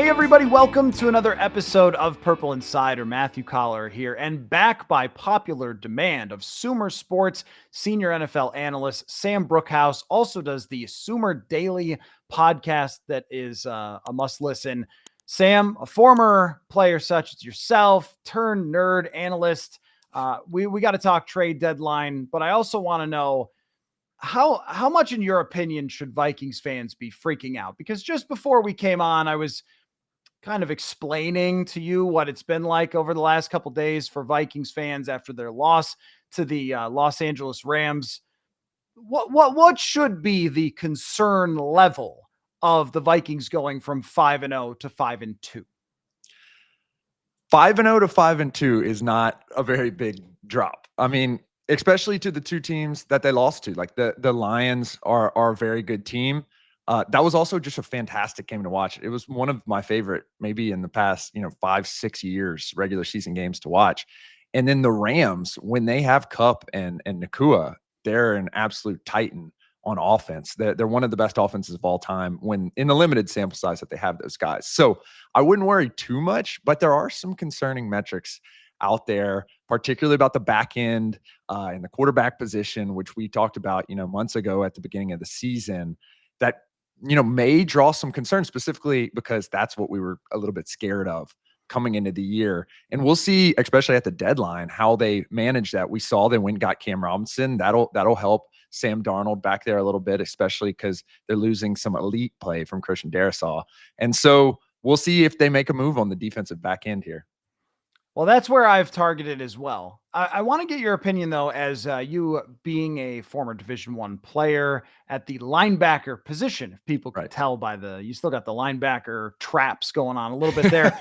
Hey everybody, welcome to another episode of Purple Insider. Matthew Coller here, and back by popular demand of SumerSports's senior NFL analyst Sam Bruchhaus also does the Sumer Daily podcast that is a must listen. Sam, a former player such as yourself, turned nerd analyst. We got to talk trade deadline, but I also want to know how much, in your opinion, should Vikings fans be freaking out? Because just before we came on, I was kind of explaining to you what it's been like over the last couple days for Vikings fans after their loss to the Los Angeles Rams. What should be the concern level of the Vikings going from 5-0 to 5-2? 5-0 to 5-2 is not a very big drop. I mean, especially to the two teams that they lost to. Like the Lions are a very good team. That was also just a fantastic game to watch. It was one of my favorite, maybe in the past, 5-6 years, regular season games to watch. And then the Rams, when they have Kupp and Nakua, they're an absolute titan on offense. They're one of the best offenses of all time when in the limited sample size that they have those guys. So I wouldn't worry too much, but there are some concerning metrics out there, particularly about the back end and the quarterback position, which we talked about, months ago at the beginning of the season, that may draw some concern, specifically because that's what we were a little bit scared of coming into the year. And we'll see, especially at the deadline, how they manage that. We saw they went and got Cam Robinson. That'll help Sam Darnold back there a little bit, especially because they're losing some elite play from Christian Darrisaw. And so we'll see if they make a move on the defensive back end here. Well, that's where I've targeted as well. I want to get your opinion, though, as you being a former Division I player at the linebacker position. If people can tell by you still got the linebacker traps going on a little bit there.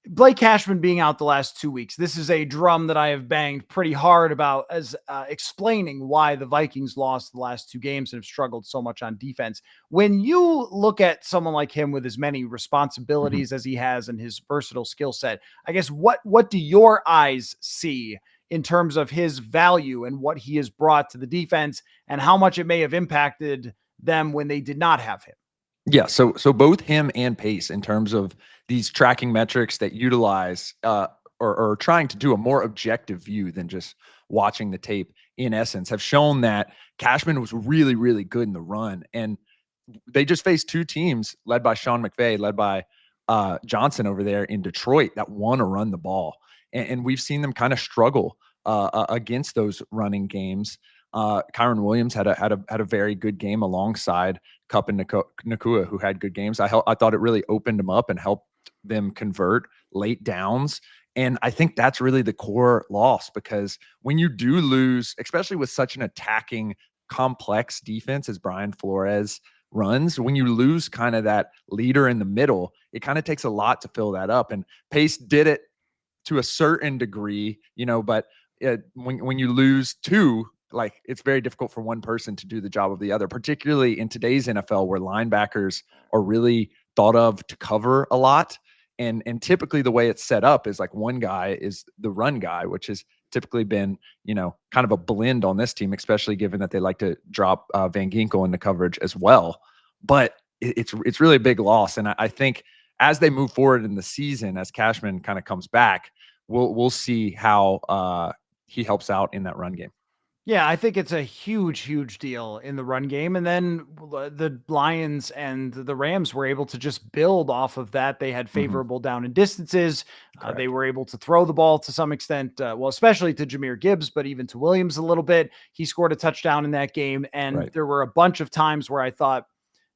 Blake Cashman being out the last 2 weeks. This is a drum that I have banged pretty hard about as explaining why the Vikings lost the last two games and have struggled so much on defense. When you look at someone like him with as many responsibilities as he has and his versatile skill set, I guess what do your eyes see in terms of his value and what he has brought to the defense and how much it may have impacted them when they did not have him? Yeah, so both him and Pace, in terms of these tracking metrics that utilize or trying to do a more objective view than just watching the tape, in essence, have shown that Cashman was really, really good in the run. And they just faced two teams led by Sean McVay, led by Johnson over there in Detroit, that want to run the ball. And we've seen them kind of struggle against those running games. Kyron Williams had a very good game alongside Kupp and Nakua, who had good games. I thought it really opened them up and helped them convert late downs. And I think that's really the core loss, because when you do lose, especially with such an attacking, complex defense as Brian Flores runs, when you lose kind of that leader in the middle, it kind of takes a lot to fill that up. And Pace did it to a certain degree, but when you lose two, like, it's very difficult for one person to do the job of the other, particularly in today's NFL, where linebackers are really thought of to cover a lot. And typically the way it's set up is like one guy is the run guy, which has typically been, kind of a blend on this team, especially given that they like to drop Van Ginkel into coverage as well. But it's really a big loss. And I think as they move forward in the season, as Cashman kind of comes back, we'll see how he helps out in that run game. Yeah, I think it's a huge, huge deal in the run game. And then the Lions and the Rams were able to just build off of that. They had favorable down and distances. They were able to throw the ball to some extent, especially to Jahmyr Gibbs, but even to Williams a little bit. He scored a touchdown in that game. And there were a bunch of times where I thought,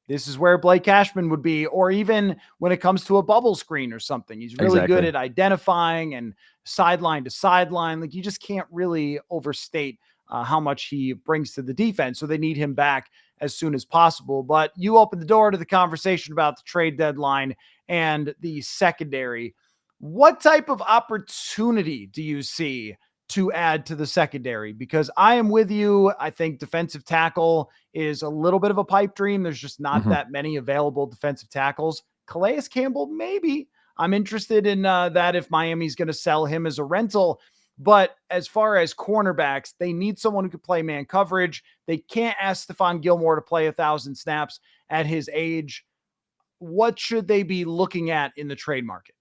this is where Blake Cashman would be, or even when it comes to a bubble screen or something. He's really good at identifying and sideline to sideline. Like, you just can't really overstate how much he brings to the defense. So they need him back as soon as possible. But you opened the door to the conversation about the trade deadline and the secondary. What type of opportunity do you see to add to the secondary? Because I am with you. I think defensive tackle is a little bit of a pipe dream. There's just not that many available defensive tackles. Calais Campbell, maybe. I'm interested in that if Miami's going to sell him as a rental. But as far as cornerbacks, they need someone who can play man coverage. They can't ask Stephon Gilmore to play 1,000 snaps at his age. what should they be looking at in the trade market?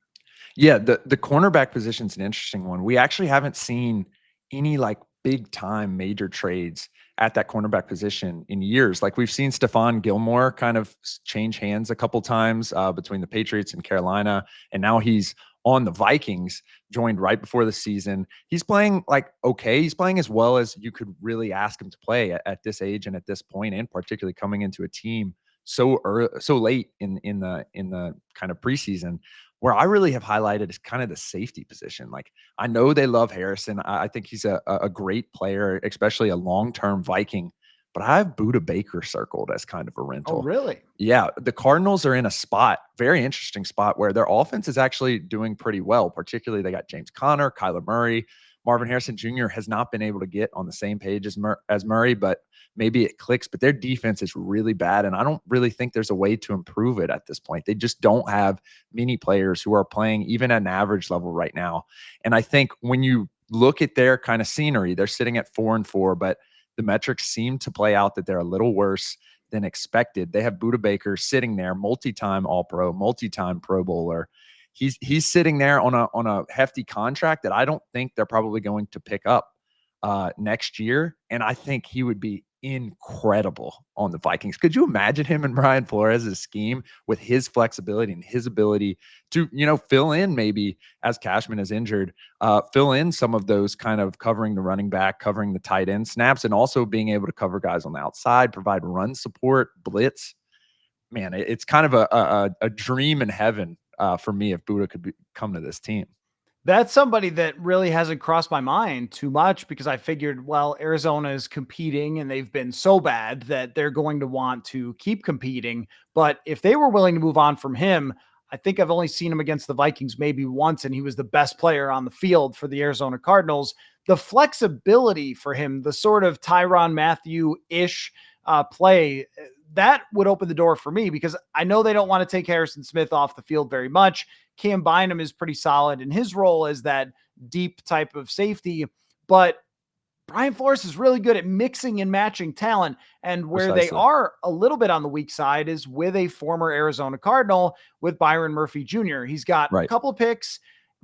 Yeah, the cornerback position's an interesting one. We actually haven't seen any like big time major trades at that cornerback position in years. Like we've seen Stephon Gilmore kind of change hands a couple times between the Patriots and Carolina, and now he's on the Vikings, joined right before the season. He's playing like okay. He's playing as well as you could really ask him to play at this age and at this point, and particularly coming into a team so early, so late in the kind of preseason. Where I really have highlighted is kind of the safety position. Like I know they love Harrison. I think he's a great player, especially a long-term Viking. But I have Budda Baker circled as kind of a Oh, rental. really? Yeah, the Cardinals are in a spot, very interesting spot, where their offense is actually doing pretty well. Particularly, they got James Conner, Kyler Murray, Marvin Harrison Jr. has not been able to get on the same page as Murray, but maybe it clicks. But their defense is really bad, and I don't really think there's a way to improve it at this point. They just don't have many players who are playing even at an average level right now. And I think when you look at their kind of scenery, they're sitting at 4-4, but the metrics seem to play out that they're a little worse than expected. They have Budda Baker sitting there, multi-time All-Pro, multi-time Pro Bowler. He's sitting there on a hefty contract that I don't think they're probably going to pick up next year, and I think he would be incredible on the Vikings. Could you imagine him and Brian Flores' scheme with his flexibility and his ability to, fill in maybe as Cashman is injured, fill in some of those kind of covering the running back, covering the tight end snaps, and also being able to cover guys on the outside, provide run support, blitz. Man, it's kind of a dream in heaven for me if Budda could come to this team. That's somebody that really hasn't crossed my mind too much because I figured, well, Arizona is competing and they've been so bad that they're going to want to keep competing. But if they were willing to move on from him, I think I've only seen him against the Vikings maybe once, and he was the best player on the field for the Arizona Cardinals. The flexibility for him, the sort of Tyrann Mathieu-ish play, that would open the door for me because I know they don't want to take Harrison Smith off the field very much. Cam Bynum is pretty solid in his role as that deep type of safety, but Brian Flores is really good at mixing and matching talent. And where Precisely. they are a little bit on the weak side is with a former Arizona Cardinal with Byron Murphy Jr. He's got a couple picks,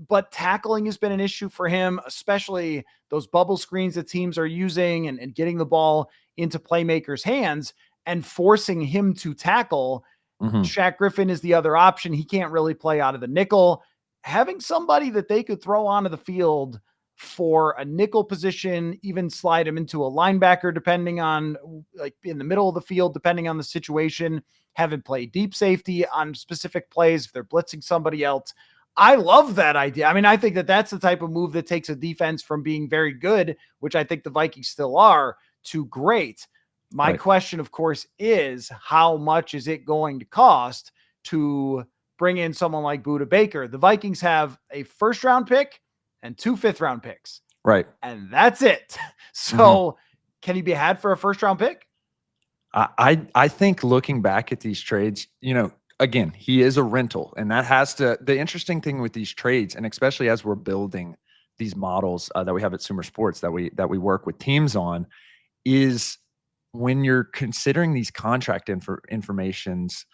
but tackling has been an issue for him, especially those bubble screens that teams are using and getting the ball into playmakers' hands and forcing him to tackle. Shaq Griffin is the other option. He can't really play out of the nickel. Having somebody that they could throw onto the field for a nickel position, even slide him into a linebacker, depending on like in the middle of the field, depending on the situation, have him play deep safety on specific plays if they're blitzing somebody else. I love that idea. I mean, I think that that's the type of move that takes a defense from being very good, which I think the Vikings still are, to great. My question, of course, is how much is it going to cost to bring in someone like Budda Baker? The Vikings have a first-round pick and 2 fifth-round picks. Right. And that's it. So can he be had for a first-round pick? I think looking back at these trades, again, he is a rental. And that has to – the interesting thing with these trades, and especially as we're building these models that we have at SumerSports that we work with teams on, is – when you're considering these contract informations,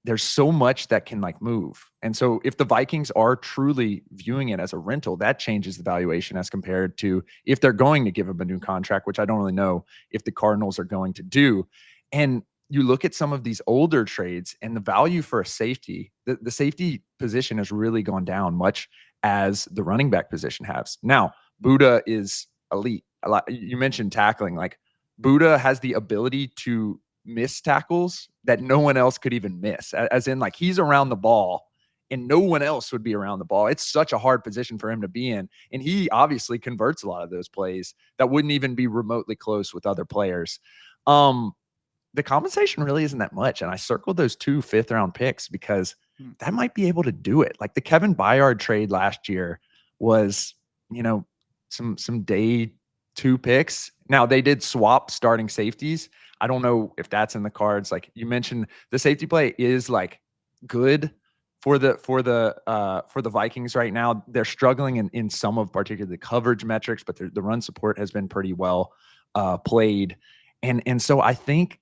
there's so much that can move. And so if the Vikings are truly viewing it as a rental, that changes the valuation as compared to if they're going to give him a new contract, which I don't really know if the Cardinals are going to do. And you look at some of these older trades and the value for a safety, the safety position has really gone down much as the running back position has. Now, Budda is elite. You mentioned tackling, Budda has the ability to miss tackles that no one else could even miss, as in he's around the ball and no one else would be around the ball. It's such a hard position for him to be in. And he obviously converts a lot of those plays that wouldn't even be remotely close with other players. The compensation really isn't that much. And I circled those 2 fifth-round picks because that might be able to do it. Like the Kevin Byard trade last year was, some day 2 picks. Now they did swap starting safeties. I don't know if that's in the cards. Like you mentioned, the safety play is good for the Vikings right now. They're struggling in some of particularly the coverage metrics, but the run support has been pretty well played. And so I think,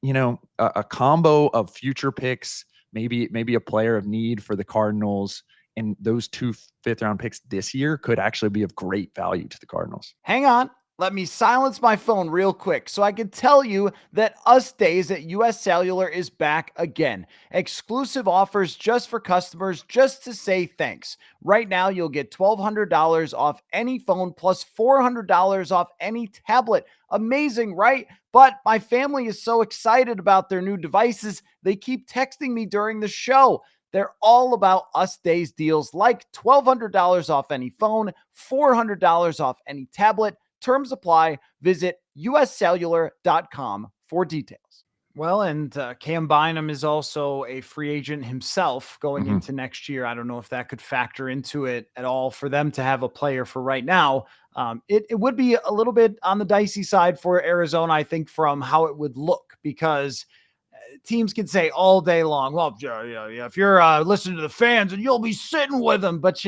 a combo of future picks, maybe a player of need for the Cardinals. And those 2 fifth-round picks this year could actually be of great value to the Cardinals. Hang on. Let me silence my phone real quick so I can tell you that Us Days at US Cellular is back again. Exclusive offers just for customers, just to say thanks. Right now, you'll get $1,200 off any phone plus $400 off any tablet. Amazing, right? But my family is so excited about their new devices, they keep texting me during the show. They're all about Us Days deals like $1,200 off any phone, $400 off any tablet. Terms apply. Visit uscellular.com for details. Well, and Cam Bynum is also a free agent himself going into next year. I don't know if that could factor into it at all for them to have a player for right now. It would be a little bit on the dicey side for Arizona, I think, from how it would look, because teams can say all day long, well, yeah, if you're listening to the fans and you'll be sitting with them, but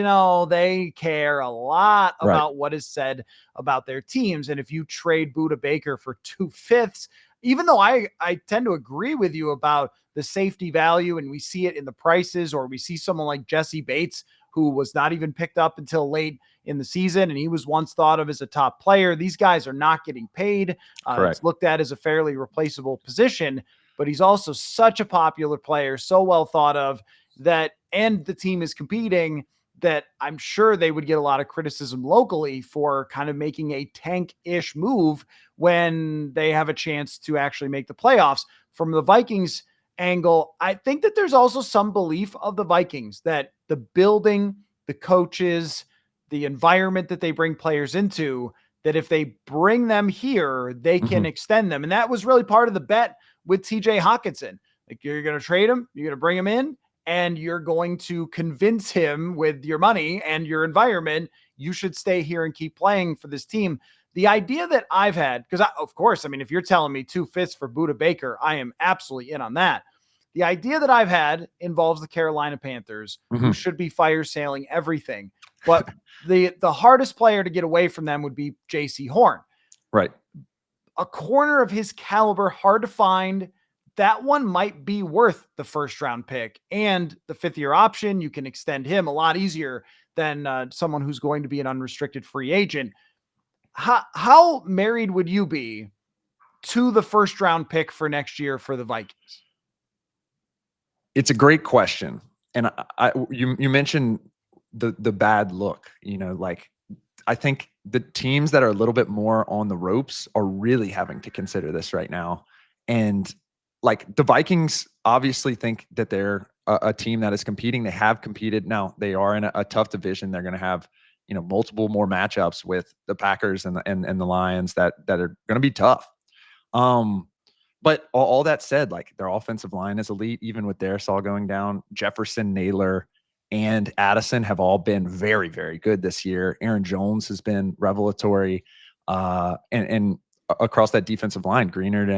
they care a lot about what is said about their teams. And if you trade Budda Baker for 2/5, even though I tend to agree with you about the safety value, and we see it in the prices, or we see someone like Jesse Bates, who was not even picked up until late in the season, and he was once thought of as a top player. These guys are not getting paid. It's looked at as a fairly replaceable position, but he's also such a popular player, so well thought of, that, and the team is competing, that I'm sure they would get a lot of criticism locally for kind of making a tank-ish move when they have a chance to actually make the playoffs. From the Vikings angle, I think that there's also some belief of the Vikings that the building, the coaches, the environment that they bring players into, that if they bring them here, they can extend them. And that was really part of the bet with TJ Hawkinson. Like, you're going to trade him, you're going to bring him in, and you're going to convince him with your money and your environment, you should stay here and keep playing for this team. The idea that I've had, because of course, if you're telling me 2/5 for Budda Baker, I am absolutely in on that. The idea that I've had involves the Carolina Panthers, who should be fire sailing everything. But the hardest player to get away from them would be J.C. Horn. Right. A corner of his caliber, hard to find. That one might be worth the first round pick and the 5th-year option. You can extend him a lot easier than someone who's going to be an unrestricted free agent. How married would you be to the first round pick for next year for the Vikings? It's a great question. And you mentioned the bad look, I think the teams that are a little bit more on the ropes are really having to consider this right now. And the Vikings obviously think that they're a team that is competing. They have competed. Now they are in a tough division. They're going to have, multiple more matchups with the Packers and the Lions that are going to be tough. But all that said, their offensive line is elite, even with Darisaw going down. Jefferson, Naylor, and Addison have all been very, very good this year. Aaron Jones has been revelatory. And across that defensive line, Greenard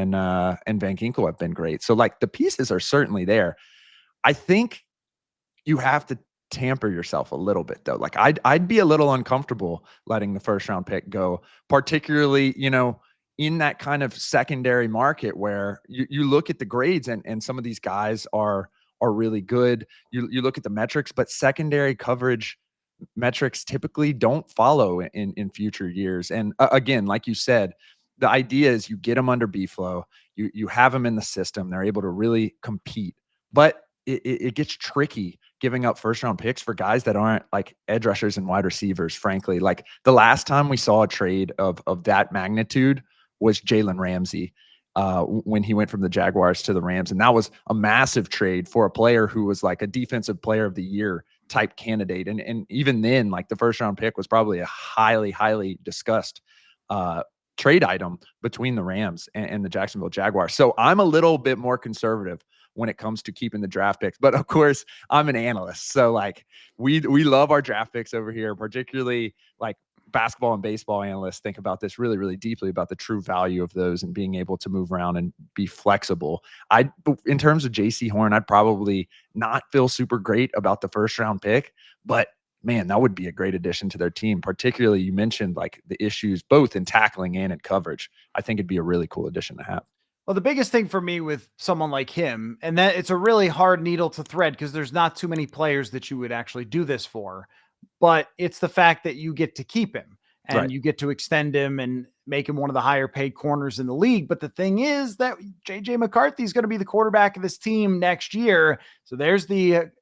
and Van Ginkel have been great. So the pieces are certainly there. I think you have to tamper yourself a little bit though. I'd be a little uncomfortable letting the first round pick go, particularly, in that kind of secondary market where you look at the grades and some of these guys are really good. You look at the metrics, but secondary coverage metrics typically don't follow in future years. And again, like you said, the idea is you get them under B-flow, you have them in the system, they're able to really compete. But it gets tricky giving up first round picks for guys that aren't edge rushers and wide receivers, frankly. The last time we saw a trade of that magnitude was Jalen Ramsey when he went from the Jaguars to the Rams. And that was a massive trade for a player who was a defensive player of the year type candidate. And even then, the first round pick was probably a highly, highly discussed trade item between the Rams and the Jacksonville Jaguars. So I'm a little bit more conservative when it comes to keeping the draft picks. But of course, I'm an analyst. So we love our draft picks over here, particularly basketball and baseball analysts think about this really, really deeply about the true value of those and being able to move around and be flexible. In terms of JC Horn, I'd probably not feel super great about the first round pick, but man, that would be a great addition to their team. Particularly, you mentioned the issues both in tackling and in coverage. I think it'd be a really cool addition to have. Well, the biggest thing for me with someone like him, and that it's a really hard needle to thread because there's not too many players that you would actually do this for, but it's the fact that you get to keep him Right. and you get to extend him and make him one of the higher paid corners in the league. But the thing is that JJ McCarthy is going to be the quarterback of this team next year. So there's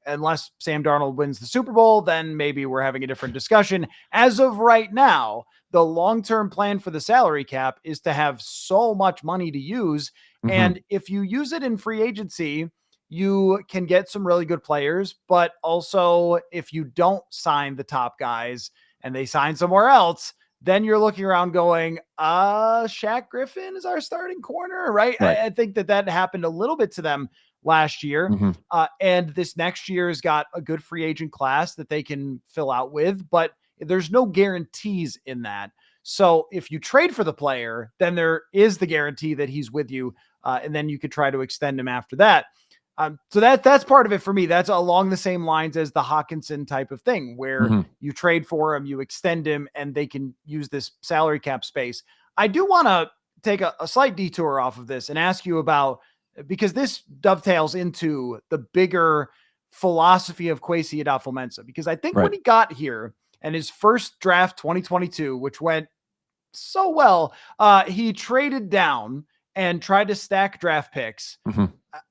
unless Sam Darnold wins the Super Bowl, then maybe we're having a different discussion. As of right now, the long-term plan for the salary cap is to have so much money to use. Mm-hmm. And if you use it in free agency, you can get some really good players. But also, if you don't sign the top guys and they sign somewhere else, then you're looking around going, Shaq Griffin is our starting corner, right? I think that happened a little bit to them last year. Mm-hmm. And this next year has got a good free agent class that they can fill out with, but there's no guarantees in that. So if you trade for the player, then there is the guarantee that he's with you. And then you could try to extend him after that. So that's part of it for me. That's along the same lines as the Hawkinson type of thing, where you trade for him, you extend him, and they can use this salary cap space. I do want to take a slight detour off of this and ask you about, because this dovetails into the bigger philosophy of Kwesi Adofo-Mensah, because I think when he got here and his first draft 2022, which went so well, he traded down and tried to stack draft picks.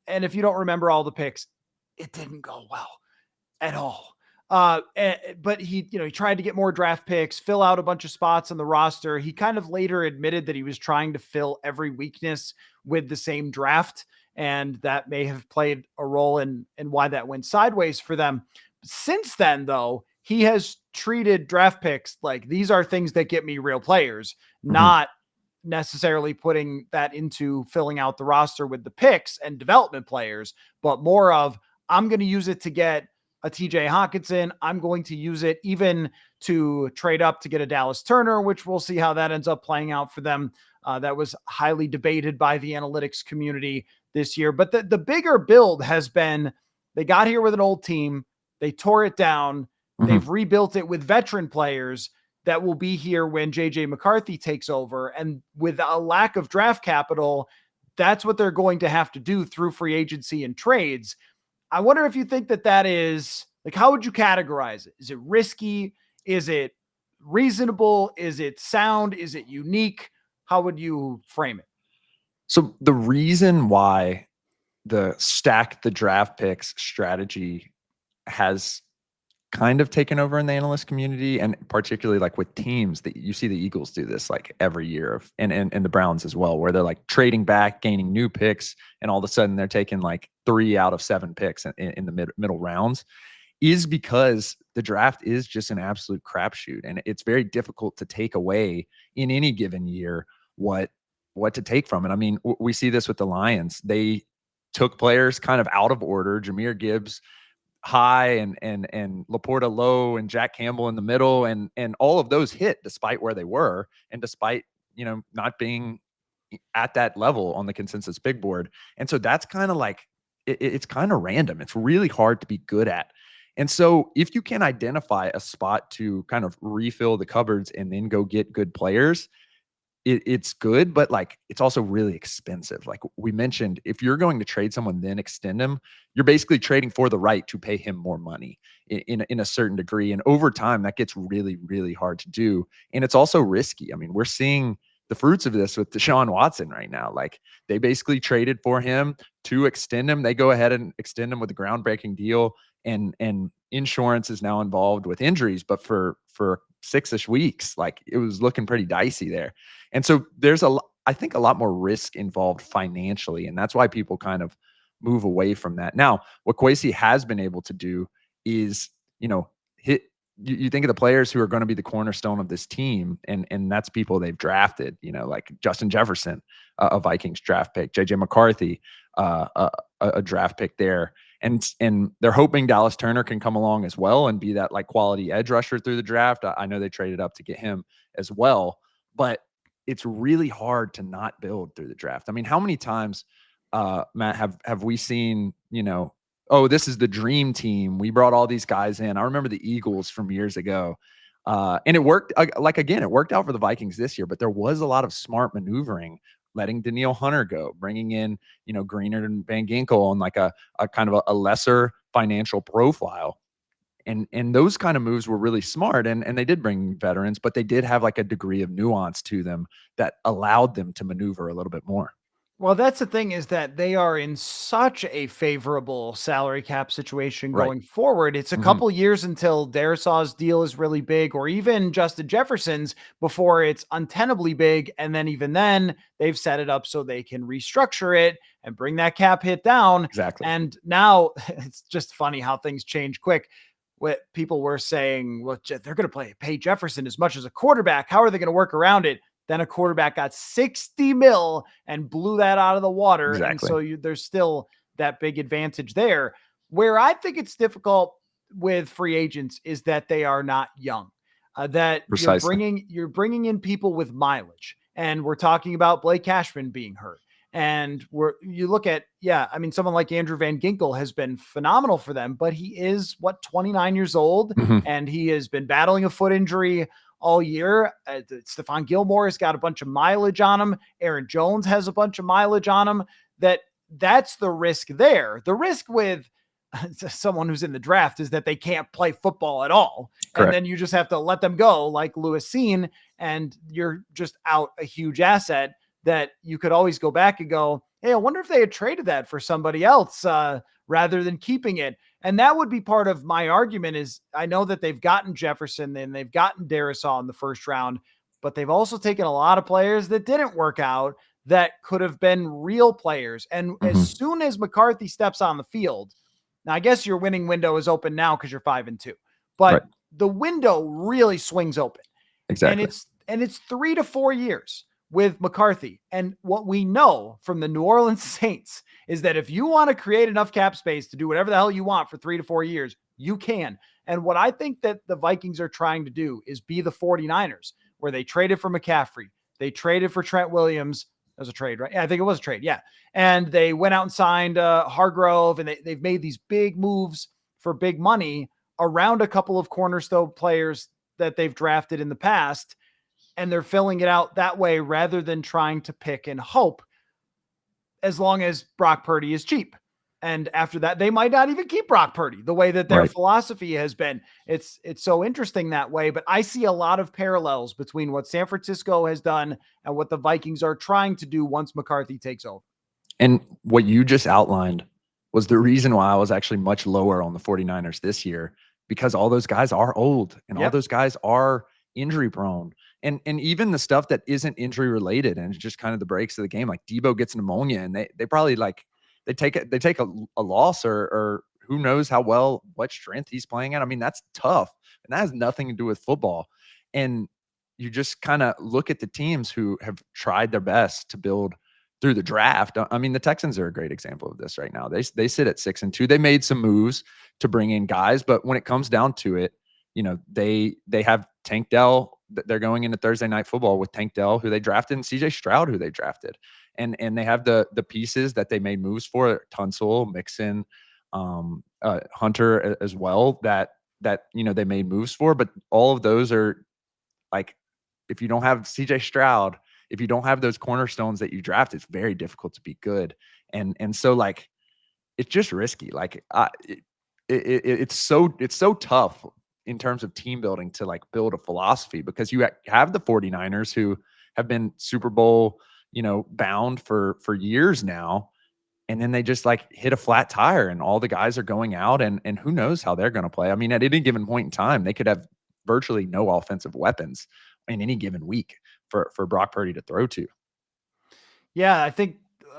And if you don't remember all the picks, it didn't go well at all. But he tried to get more draft picks, fill out a bunch of spots on the roster. He kind of later admitted that he was trying to fill every weakness with the same draft. And that may have played a role in why that went sideways for them. Since then, though, he has treated draft picks like these are things that get me real players, not necessarily putting that into filling out the roster with the picks and development players, but more of, I'm going to use it to get a TJ Hawkinson. I'm going to use it even to trade up to get a Dallas Turner, which we'll see how that ends up playing out for them. That was highly debated by the analytics community this year. But the bigger build has been, they got here with an old team. They tore it down. They've rebuilt it with veteran players that will be here when JJ McCarthy takes over. And with a lack of draft capital, that's what they're going to have to do through free agency and trades. I wonder if you think that is like, how would you categorize it? Is it risky? Is it reasonable? Is it sound? Is it unique? How would you frame it? So the reason why the stack the draft picks strategy has kind of taken over in the analyst community, and particularly like with teams, that you see the Eagles do this like every year, and the Browns as well, where they're like trading back, gaining new picks, and all of a sudden they're taking like 3 out of 7 picks in the middle rounds, is because the draft is just an absolute crapshoot, and it's very difficult to take away in any given year what to take from it. I mean, we see this with the Lions. They took players kind of out of order. Jahmyr Gibbs high, and Laporta low, and Jack Campbell in the middle, and all of those hit despite where they were, and despite not being at that level on the consensus big board. And so that's kind of like it's kind of random. It's really hard to be good at. And so if you can identify a spot to kind of refill the cupboards and then go get good players, it's good, but like it's also really expensive. Like we mentioned, if you're going to trade someone then extend him, you're basically trading for the right to pay him more money in a certain degree. And over time, that gets really, really hard to do. And it's also risky. I mean, we're seeing the fruits of this with Deshaun Watson right now. Like they basically traded for him to extend him. They go ahead and extend him with a groundbreaking deal, and insurance is now involved with injuries, but for 6-ish weeks, like it was looking pretty dicey there. And so there's I think a lot more risk involved financially. And that's why people kind of move away from that. Now, what Kwesi has been able to do is, you think of the players who are going to be the cornerstone of this team, and that's people they've drafted, like Justin Jefferson, a Vikings draft pick, JJ McCarthy, a draft pick there. And they're hoping Dallas Turner can come along as well and be that like quality edge rusher through the draft. I know they traded up to get him as well, but it's really hard to not build through the draft. I mean, how many times, Matt, have we seen, oh, this is the dream team, we brought all these guys in. I remember the Eagles from years ago. And it worked, it worked out for the Vikings this year, but there was a lot of smart maneuvering letting Daniil Hunter go, bringing in, Greener and Van Ginkel on like a kind of a lesser financial profile. And those kind of moves were really smart, and they did bring veterans, but they did have like a degree of nuance to them that allowed them to maneuver a little bit more. Well, that's the thing, is that they are in such a favorable salary cap situation Right. going forward. It's a Mhm. couple years until Darisaw's deal is really big, or even Justin Jefferson's, before it's untenably big. And then even then, they've set it up so they can restructure it and bring that cap hit down. Exactly. And now it's just funny how things change quick. What people were saying, well, they're going to pay Jefferson as much as a quarterback. How are they going to work around it? Then a quarterback got 60 mil and blew that out of the water. And Exactly. so there's still that big advantage there. Where I think it's difficult with free agents is that they are not young, that Precisely. you're bringing in people with mileage. And we're talking about Blake Cashman being hurt. And you look at, I mean, someone like Andrew Van Ginkel has been phenomenal for them, but he is 29 years old, Mhm. and he has been battling a foot injury all year. Stephon Gilmore has got a bunch of mileage on him. Aaron Jones has a bunch of mileage on him. That's the risk there. The risk with someone who's in the draft is that they can't play football at all. And Correct. then you just have to let them go like Lewis Seen, and you're just out a huge asset that you could always go back and go, hey, I wonder if they had traded that for somebody else rather than keeping it. And that would be part of my argument. Is I know that they've gotten Jefferson and they've gotten Darisaw in the first round, but they've also taken a lot of players that didn't work out that could have been real players. And as Mhm. soon as McCarthy steps on the field, now I guess your winning window is open now because you're 5-2, Right. but the window really swings open. And Exactly. it's 3 to 4 years with McCarthy. And what we know from the New Orleans Saints is that if you want to create enough cap space to do whatever the hell you want for 3 to 4 years, you can. And what I think that the Vikings are trying to do is be the 49ers, where they traded for McCaffrey. They traded for Trent Williams. That was a trade, right? Yeah, I think it was a trade. Yeah. And they went out and signed Hargrove, and they've made these big moves for big money around a couple of cornerstone players that they've drafted in the past. And they're filling it out that way rather than trying to pick and hope, as long as Brock Purdy is cheap. And after that, they might not even keep Brock Purdy, the way that their Right. philosophy has been. It's so interesting that way. But I see a lot of parallels between what San Francisco has done and what the Vikings are trying to do once McCarthy takes over. And what you just outlined was the reason why I was actually much lower on the 49ers this year, because all those guys are old and all Yep. those guys are injury prone. And even the stuff that isn't injury related and it's just kind of the breaks of the game, like Debo gets pneumonia and they probably like they take a loss, or who knows what strength he's playing at. I mean, that's tough. And that has nothing to do with football. And you just kind of look at the teams who have tried their best to build through the draft. I mean, the Texans are a great example of this right now. They sit at 6-2. They made some moves to bring in guys, but when it comes down to it, they have Tank Dell. They're going into Thursday Night Football with Tank Dell, who they drafted, and CJ Stroud, who they drafted, and they have the pieces that they made moves for: Tunsil, Mixon, Hunter as well. That they made moves for, but all of those are like, if you don't have CJ Stroud, if you don't have those cornerstones that you draft, it's very difficult to be good. And so like, it's just risky. Like it's so tough in terms of team building to like build a philosophy, because you have the 49ers who have been Super Bowl, bound for years now. And then they just like hit a flat tire and all the guys are going out, and who knows how they're going to play. I mean, at any given point in time, they could have virtually no offensive weapons in any given week for Brock Purdy to throw to. Yeah, I think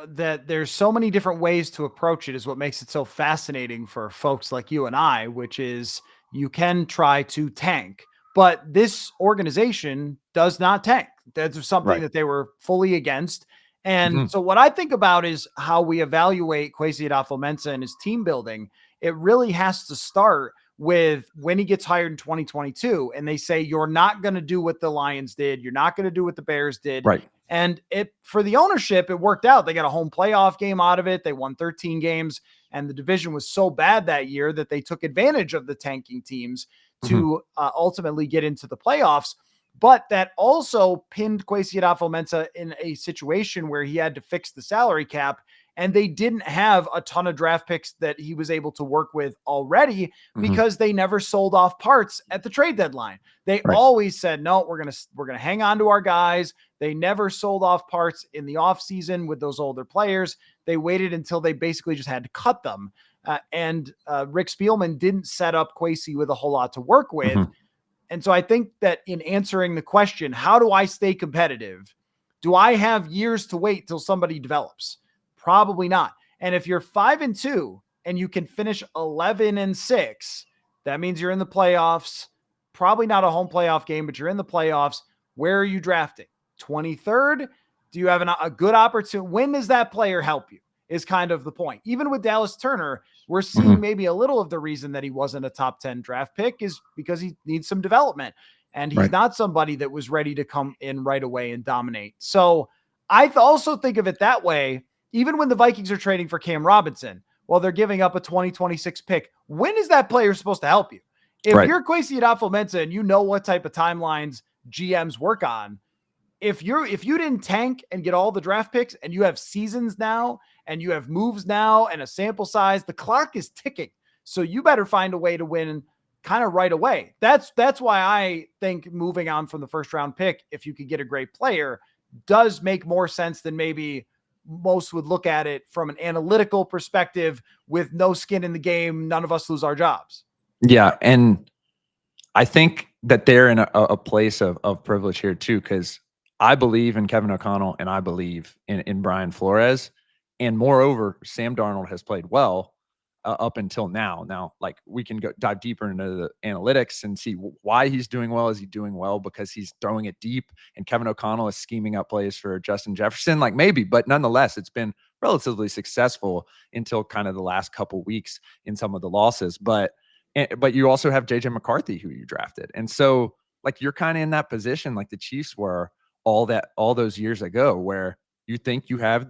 that there's so many different ways to approach it is what makes it so fascinating for folks like you and I, which is you can try to tank, but this organization does not tank. That's something Right. that they were fully against. And Mhm. so what I think about is how we evaluate Kwesi Adofo-Mensah and his team building. It really has to start with when he gets hired in 2022 and they say, you're not going to do what the Lions did. You're not going to do what the Bears did. Right. And for the ownership, it worked out. They got a home playoff game out of it. They won 13 games, and the division was so bad that year that they took advantage of the tanking teams Mhm. to ultimately get into the playoffs. but that also pinned Kwesi Adofo-Mensah in a situation where he had to fix the salary cap, and they didn't have a ton of draft picks that he was able to work with already because they never sold off parts at the trade deadline. They always said, no, we're going to hang on to our guys. They never sold off parts in the offseason with those older players. They waited until they basically just had to cut them. And Rick Spielman didn't set up Kwesi with a whole lot to work with. And so I think that in answering the question, how do I stay competitive? Do I have years to wait till somebody develops? Probably not. And if you're 5-2 and you can finish 11-6, that means you're in the playoffs. Probably not a home playoff game, but you're in the playoffs. Where are you drafting? 23rd? Do you have a good opportunity? When does that player help you? Is kind of the point. Even with Dallas Turner, we're seeing maybe a little of the reason that he wasn't a top 10 draft pick is because he needs some development. And he's not somebody that was ready to come in right away and dominate. So I also think of it that way. Even when the Vikings are trading for Cam Robinson, well, they're giving up a 2026 pick. When is that player supposed to help you? If you're Kwesi Adofo-Mensah and you know what type of timelines GMs work on, if you didn't tank and get all the draft picks and you have seasons now and you have moves now and a sample size, the clock is ticking. So you better find a way to win kind of right away. That's why I think moving on from the first round pick, if you could get a great player, does make more sense than maybe most would look at it from an analytical perspective with no skin in the game. None of us lose our jobs. Yeah. And I think that they're in a place of privilege here too, because I believe in Kevin O'Connell and I believe in Brian Flores. And moreover, Sam Darnold has played well up until now. Now, like we can dive deeper into the analytics and see why he's doing well. Is he doing well because he's throwing it deep and Kevin O'Connell is scheming up plays for Justin Jefferson? Like maybe, but nonetheless, it's been relatively successful until kind of the last couple weeks in some of the losses. But you also have JJ McCarthy, who you drafted. And so like you're kind of in that position like the Chiefs were all those years ago, where you think you have,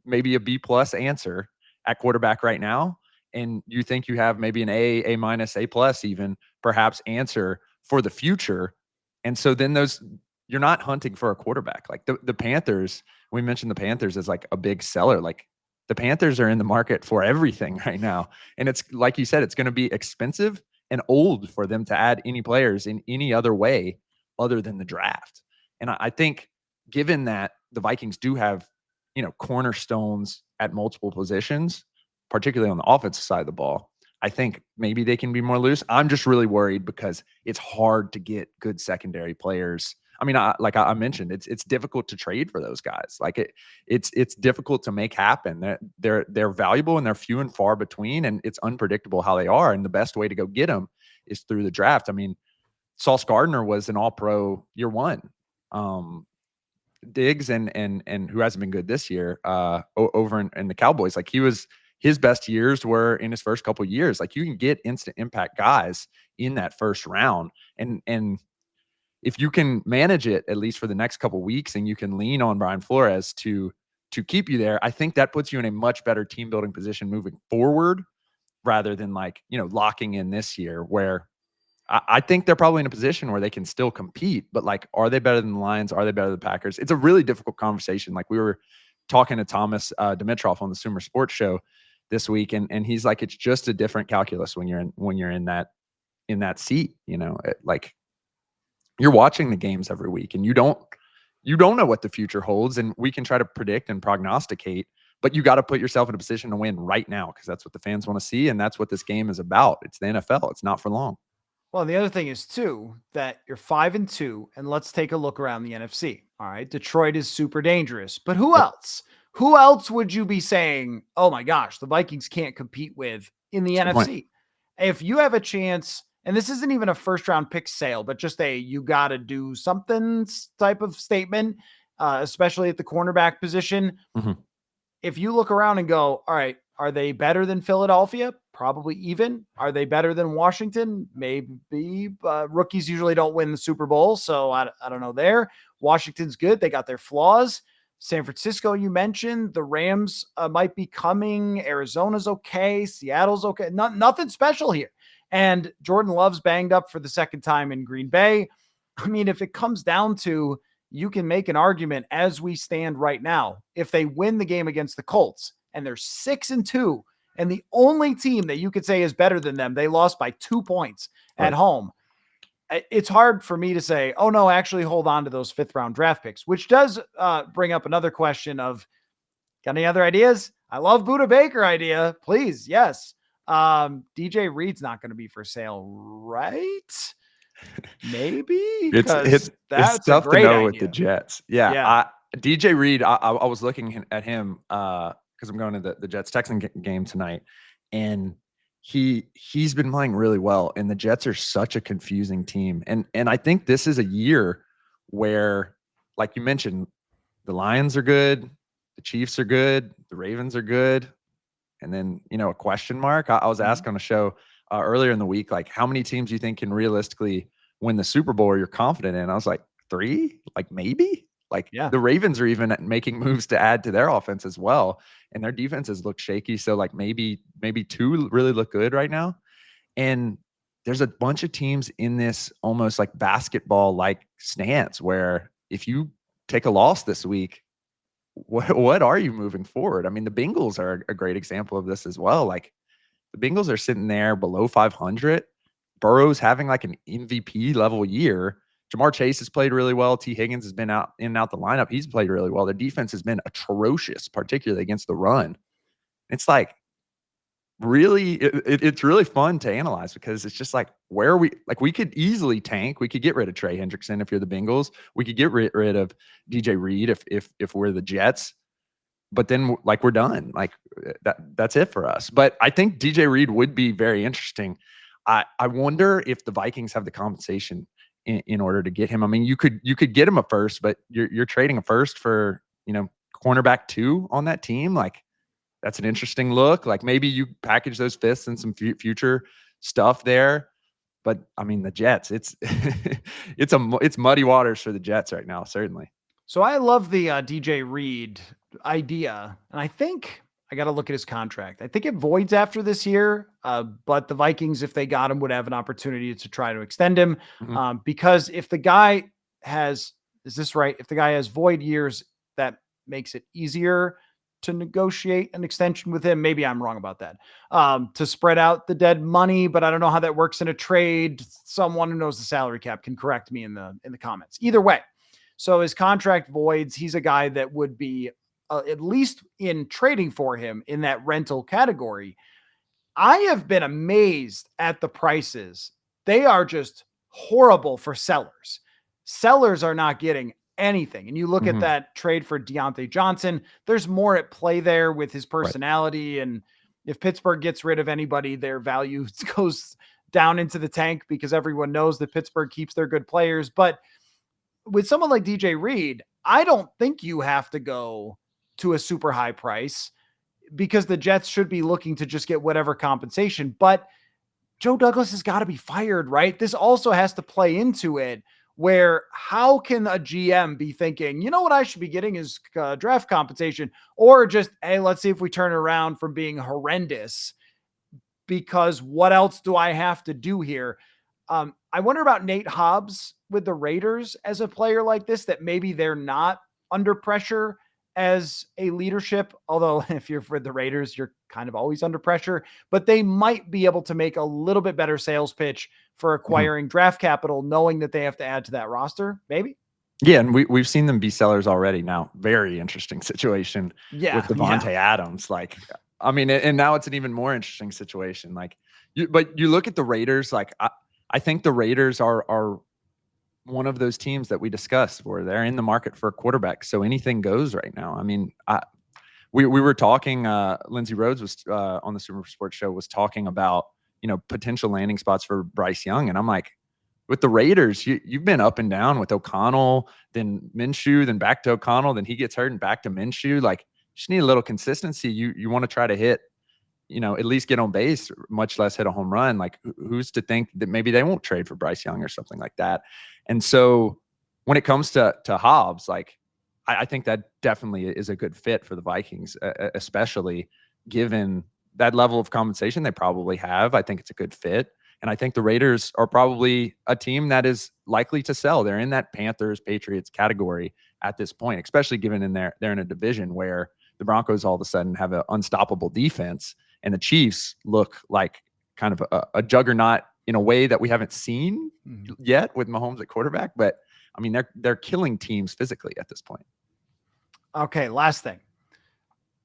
maybe a B+ answer at quarterback right now. And you think you have maybe an A minus, A+ even perhaps answer for the future. And so then you're not hunting for a quarterback. Like the Panthers, we mentioned the Panthers as like a big seller. Like the Panthers are in the market for everything right now. And it's like you said, it's going to be expensive and old for them to add any players in any other way other than the draft. And I think given that the Vikings do have, cornerstones at multiple positions, particularly on the offensive side of the ball, I think maybe they can be more loose. I'm just really worried because it's hard to get good secondary players. I mean, like I mentioned, it's difficult to trade for those guys. Like it's difficult to make happen. They're valuable and they're few and far between, and it's unpredictable how they are. And the best way to go get them is through the draft. I mean, Sauce Gardner was an All-Pro year one. Diggs and who hasn't been good this year over in the Cowboys, like his best years were in his first couple of years. Like you can get instant impact guys in that first round, and if you can manage it at least for the next couple of weeks, and you can lean on Brian Flores to keep you there, I think that puts you in a much better team building position moving forward, rather than like locking in this year where I think they're probably in a position where they can still compete, but like, are they better than the Lions? Are they better than the Packers? It's a really difficult conversation. Like we were talking to Thomas Dimitroff on the SumerSports show this week, and he's like, it's just a different calculus when you're in that seat. Like you're watching the games every week, and you don't know what the future holds, and we can try to predict and prognosticate, but you got to put yourself in a position to win right now because that's what the fans want to see, and that's what this game is about. It's the NFL. It's not for long. Well, the other thing is too that you're 5-2, and let's take a look around the NFC. All right, Detroit is super dangerous, but who else? Who else would you be saying, oh my gosh, the Vikings can't compete with in the NFC? If you have a chance, and this isn't even a first round pick sale, but just you got to do something type of statement, especially at the cornerback position. If you look around and go, all right, are they better than Philadelphia? Probably even. Are they better than Washington? Maybe. Rookies usually don't win the Super Bowl, so I don't know there. Washington's good. They got their flaws. San Francisco, you mentioned. The Rams might be coming. Arizona's okay. Seattle's okay. Nothing special here. And Jordan Love's banged up for the second time in Green Bay. I mean, if it comes down to, you can make an argument as we stand right now, if they win the game against the Colts and they're 6-2, and the only team that you could say is better than them, they lost by 2 points at home. It's hard for me to say, oh no, actually hold on to those 5th round draft picks, which does bring up another question of, got any other ideas? I love Budda Baker idea. Please. Yes. DJ Reed's not going to be for sale, right? Maybe. It's tough to know with the Jets. Yeah. DJ Reed, I was looking at him because I'm going to the Jets Texans game tonight, and he's been playing really well. And the Jets are such a confusing team, and I think this is a year where, like you mentioned, the Lions are good, the Chiefs are good, the Ravens are good, and then a question mark. I was asked on a show earlier in the week, like, how many teams do you think can realistically win the Super Bowl, or you're confident in? I was like, 3, like maybe. Like the Ravens are even making moves to add to their offense as well, and their defenses look shaky. So like maybe 2 really look good right now. And there's a bunch of teams in this almost like basketball like stance where if you take a loss this week, what are you moving forward? I mean, the Bengals are a great example of this as well. Like the Bengals are sitting there below 500. Burrow's having like an MVP level year. Jamar Chase has played really well. T. Higgins has been out in and out the lineup. He's played really well. Their defense has been atrocious, particularly against the run. It's like really, it's really fun to analyze because it's just like, where are we? Like we could easily tank. We could get rid of Trey Hendrickson if you're the Bengals. We could get rid of DJ Reed if we're the Jets. But then like we're done. Like that's it for us. But I think DJ Reed would be very interesting. I wonder if the Vikings have the compensation in order to get him. I mean, you could get him a first, but you're trading a first for, cornerback 2 on that team. Like that's an interesting look. Like maybe you package those fifths and some future stuff there. But I mean, the Jets, it's muddy waters for the Jets right now, certainly. So I love the DJ Reed idea, and I think I got to look at his contract. I think it voids after this year, but the Vikings, if they got him, would have an opportunity to try to extend him. Because if the guy has, is this right? If the guy has void years, that makes it easier to negotiate an extension with him. Maybe I'm wrong about that. To spread out the dead money, but I don't know how that works in a trade. Someone who knows the salary cap can correct me in the comments. Either way. So his contract voids. He's a guy that would be at least in trading for him in that rental category. I have been amazed at the prices. They are just horrible for sellers. Sellers are not getting anything. And you look at that trade for Deontay Johnson, there's more at play there with his personality. Right. And if Pittsburgh gets rid of anybody, their value goes down into the tank because everyone knows that Pittsburgh keeps their good players. But with someone like DJ Reed, I don't think you have to go to a super high price because the Jets should be looking to just get whatever compensation. But Joe Douglas has got to be fired, right? This also has to play into it, where how can a GM be thinking, you know what I should be getting is draft compensation, or just, hey, let's see if we turn around from being horrendous, because what else do I have to do here? I wonder about Nate Hobbs with the Raiders as a player like this, that maybe they're not under pressure as a leadership. Although if you're for the Raiders, you're kind of always under pressure, but they might be able to make a little bit better sales pitch for acquiring draft capital, knowing that they have to add to that roster. Maybe. Yeah. And we've seen them be sellers already now. Very interesting situation with Devontae Adams. Like, I mean, and now it's an even more interesting situation. Like but you look at the Raiders, like I think the Raiders are one of those teams that we discussed where they're in the market for a quarterback. So anything goes right now. I mean, we were talking, Lindsey Rhodes was on the SumerSports show, was talking about, potential landing spots for Bryce Young. And I'm like, with the Raiders, you've been up and down with O'Connell, then Minshew, then back to O'Connell, then he gets hurt and back to Minshew. Like, you just need a little consistency. You want to try to hit, at least get on base, much less hit a home run. Like, who's to think that maybe they won't trade for Bryce Young or something like that? And so when it comes to Hobbs, like, I think that definitely is a good fit for the Vikings, especially given that level of compensation they probably have. I think it's a good fit. And I think the Raiders are probably a team that is likely to sell. They're in that Panthers Patriots category at this point, especially given they're in a division where the Broncos all of a sudden have an unstoppable defense, and the Chiefs look like kind of a juggernaut in a way that we haven't seen yet with Mahomes at quarterback. But I mean, they're killing teams physically at this point. Okay, last thing.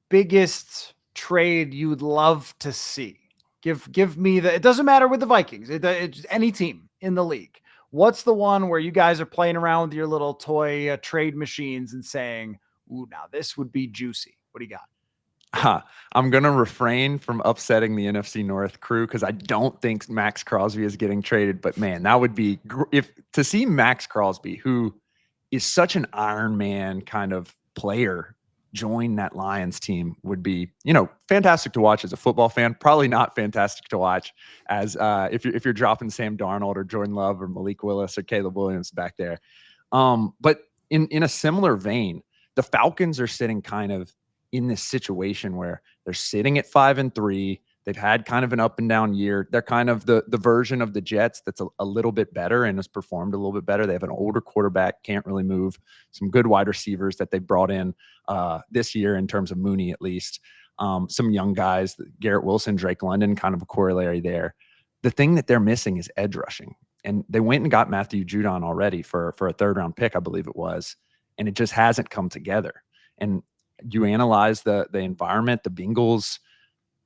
Biggest trade you'd love to see. Give me it doesn't matter with the Vikings. It's any team in the league. What's the one where you guys are playing around with your little toy trade machines and saying, ooh, now this would be juicy? What do you got? I'm going to refrain from upsetting the NFC North crew because I don't think Max Crosby is getting traded. But, man, that would be to see Max Crosby, who is such an Iron Man kind of player, join that Lions team would be, fantastic to watch as a football fan. Probably not fantastic to watch as if you're dropping Sam Darnold or Jordan Love or Malik Willis or Caleb Williams back there. But in a similar vein, the Falcons are sitting kind of in this situation where they're sitting at 5-3. They've had kind of an up and down year. They're kind of the version of the Jets that's a little bit better and has performed a little bit better. They have an older quarterback, can't really move. Some good wide receivers that they brought in this year in terms of Mooney, at least. Some young guys, Garrett Wilson, Drake London, kind of a corollary there. The thing that they're missing is edge rushing. And they went and got Matthew Judon already for a third-round pick, I believe it was. And it just hasn't come together. And you analyze the environment, the Bengals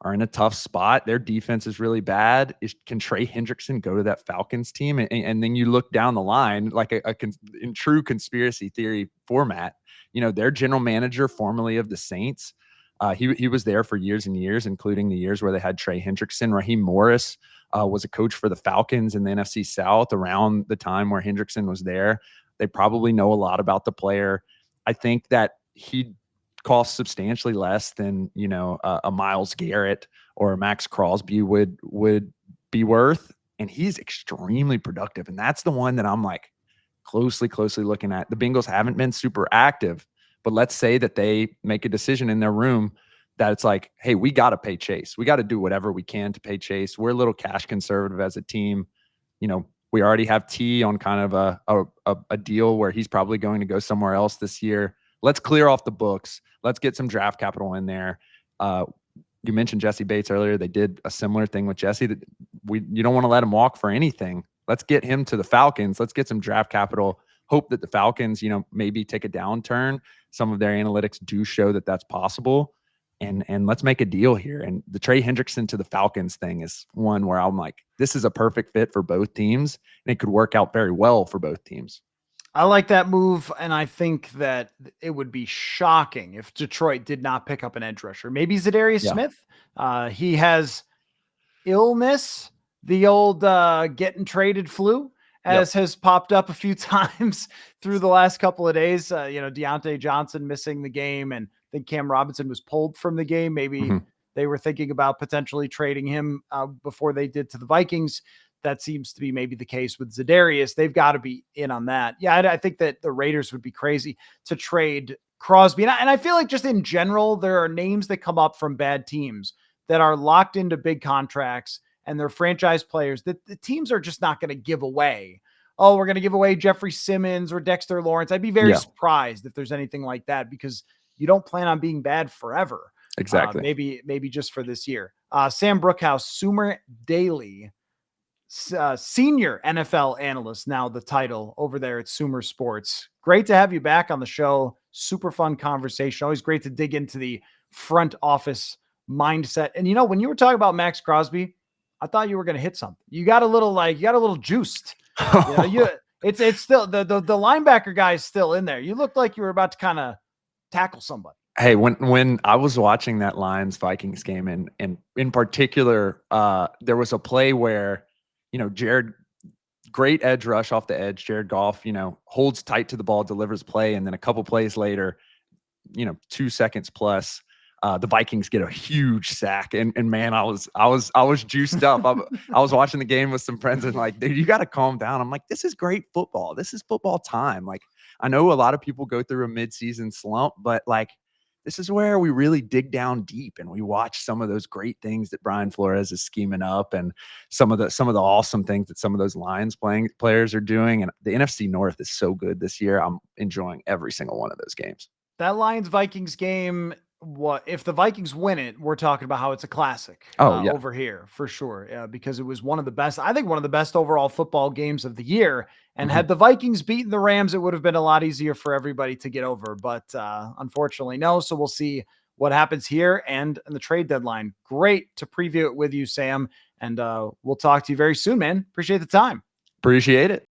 are in a tough spot. Their defense is really bad. Can Trey Hendrickson go to that Falcons team? And then you look down the line, like in true conspiracy theory format, their general manager, formerly of the Saints, he was there for years and years, including the years where they had Trey Hendrickson. Raheem Morris was a coach for the Falcons in the NFC South around the time where Hendrickson was there. They probably know a lot about the player. I think that he costs substantially less than a Myles Garrett or a Max Crosby would be worth, and he's extremely productive. And that's the one that I'm like closely looking at. The Bengals haven't been super active, but let's say that they make a decision in their room that it's like, hey, we got to pay Chase. We got to do whatever we can to pay Chase. We're a little cash conservative as a team. We already have T on kind of a deal where he's probably going to go somewhere else this year. Let's clear off the books. Let's get some draft capital in there. You mentioned Jesse Bates earlier. They did a similar thing with Jesse. You don't want to let him walk for anything. Let's get him to the Falcons. Let's get some draft capital. Hope that the Falcons, maybe take a downturn. Some of their analytics do show that that's possible. And let's make a deal here. And the Trey Hendrickson to the Falcons thing is one where I'm like, this is a perfect fit for both teams, and it could work out very well for both teams. I like that move, and I think that it would be shocking if Detroit did not pick up an edge rusher. Maybe Zadarius Smith. He has illness, the old getting traded flu, as has popped up a few times through the last couple of days. Deontay Johnson missing the game, and I think Cam Robinson was pulled from the game. Maybe they were thinking about potentially trading him before they did to the Vikings. That seems to be maybe the case with Zadarius. They've got to be in on that. Yeah, I think that the Raiders would be crazy to trade Crosby. And I feel like just in general, there are names that come up from bad teams that are locked into big contracts and they're franchise players that the teams are just not going to give away. Oh, we're going to give away Jeffrey Simmons or Dexter Lawrence. I'd be very surprised if there's anything like that because you don't plan on being bad forever. Exactly. Maybe just for this year. Sam Bruchhaus, Sumer Daily, senior NFL analyst, now the title over there at SumerSports. Great to have you back on the show. Super fun conversation. Always great to dig into the front office mindset. And when you were talking about Max Crosby, I thought you were going to hit something. You got a little juiced. It's still the linebacker guy is still in there. You looked like you were about to kind of tackle somebody. Hey, when I was watching that Lions Vikings game, and in particular, there was a play where Jared, great edge rush off the edge. Jared Goff, holds tight to the ball, delivers play. And then a couple plays later, 2 seconds plus, the Vikings get a huge sack. And man, I was juiced up. I was watching the game with some friends and like, dude, you got to calm down. I'm like, this is great football. This is football time. Like, I know a lot of people go through a midseason slump, but like, this is where we really dig down deep and we watch some of those great things that Brian Flores is scheming up, and some of the awesome things that some of those Lions players are doing. And the NFC North is so good this year. I'm enjoying every single one of those games. That Lions Vikings game, what if the Vikings win it? We're talking about how it's a classic Yeah. over here for sure, because it was one of the best, I think one of the best overall football games of the year. And had the Vikings beaten the Rams, it would have been a lot easier for everybody to get over. But unfortunately, no. So we'll see what happens here and in the trade deadline. Great to preview it with you, Sam. And we'll talk to you very soon, man. Appreciate the time. Appreciate it.